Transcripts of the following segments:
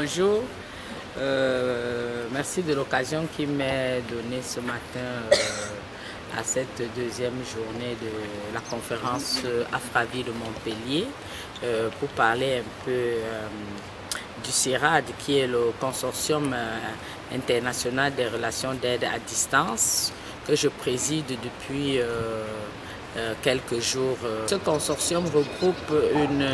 bonjour. Merci de l'occasion qui m'est donnée ce matin à cette deuxième journée de la conférence Afravi de Montpellier pour parler un peu du CIRAD, qui est le consortium international des relations d'aide à distance que je préside depuis quelques jours. Ce consortium regroupe une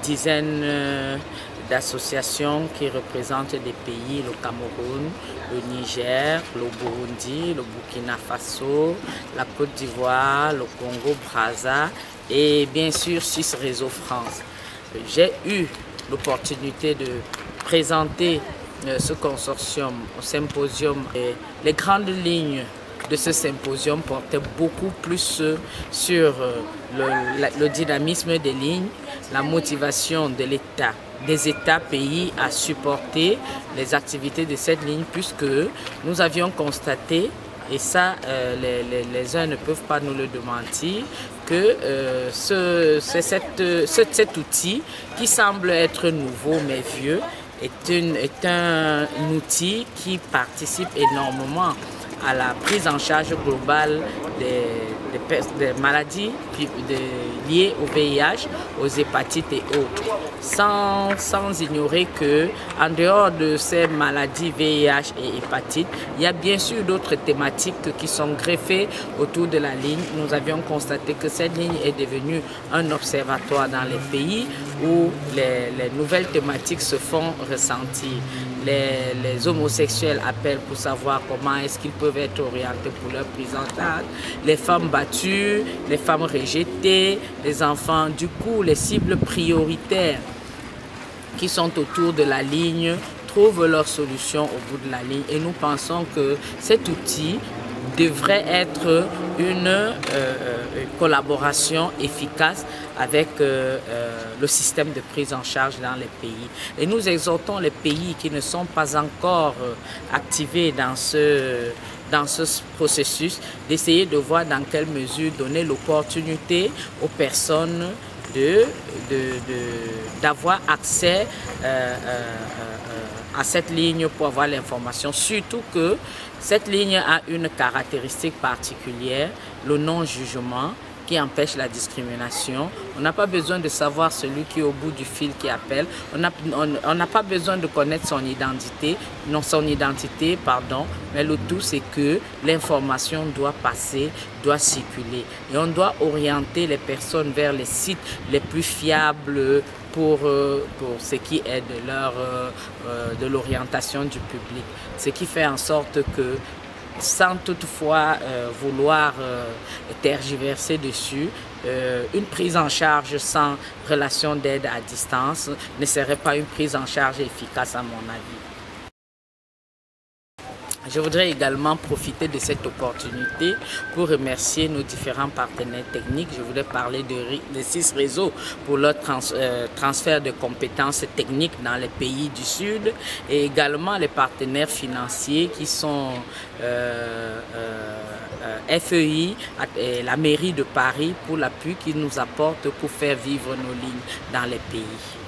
dizaine d'associations qui représentent des pays, le Cameroun, le Niger, le Burundi, le Burkina Faso, la Côte d'Ivoire, le Congo-Brazza et bien sûr Suisse Réseau France. J'ai eu l'opportunité de présenter ce consortium au symposium. Et les grandes lignes de ce symposium portaient beaucoup plus sur le dynamisme des lignes, la motivation de l'État, des États pays à supporter les activités de cette ligne, puisque nous avions constaté, et ça les uns ne peuvent pas nous le démentir, que cet outil qui semble être nouveau mais vieux est un outil qui participe énormément à la prise en charge globale des maladies liées au VIH, aux hépatites et autres, sans ignorer que en dehors de ces maladies VIH et hépatites, il y a bien sûr d'autres thématiques qui sont greffées autour de la ligne. Nous avions constaté que cette ligne est devenue un observatoire dans les pays où les nouvelles thématiques se font ressentir. Les homosexuels appellent pour savoir comment est-ce qu'ils peuvent être orientés pour leur prise en charge, les femmes battues, les femmes rejetées, les enfants. Du coup, les cibles prioritaires qui sont autour de la ligne trouvent leur solution au bout de la ligne, et nous pensons que cet outil devrait être une collaboration efficace avec le système de prise en charge dans les pays. Et nous exhortons les pays qui ne sont pas encore activés dans ce processus d'essayer de voir dans quelle mesure donner l'opportunité aux personnes d'avoir accès à cette ligne pour avoir l'information, surtout que cette ligne a une caractéristique particulière, le non-jugement, qui empêche la discrimination. On n'a pas besoin de savoir celui qui est au bout du fil qui appelle. On n'a pas besoin de connaître son identité, mais le tout c'est que l'information doit passer, doit circuler. Et on doit orienter les personnes vers les sites les plus fiables pour ce qui est de l'orientation du public. Ce qui fait en sorte que, sans toutefois vouloir tergiverser dessus, une prise en charge sans relation d'aide à distance ne serait pas une prise en charge efficace à mon avis. Je voudrais également profiter de cette opportunité pour remercier nos différents partenaires techniques. Je voudrais parler de Suisse Réseau pour leur transfert de compétences techniques dans les pays du Sud, et également les partenaires financiers qui sont FEI et la mairie de Paris pour l'appui qu'ils nous apportent pour faire vivre nos lignes dans les pays.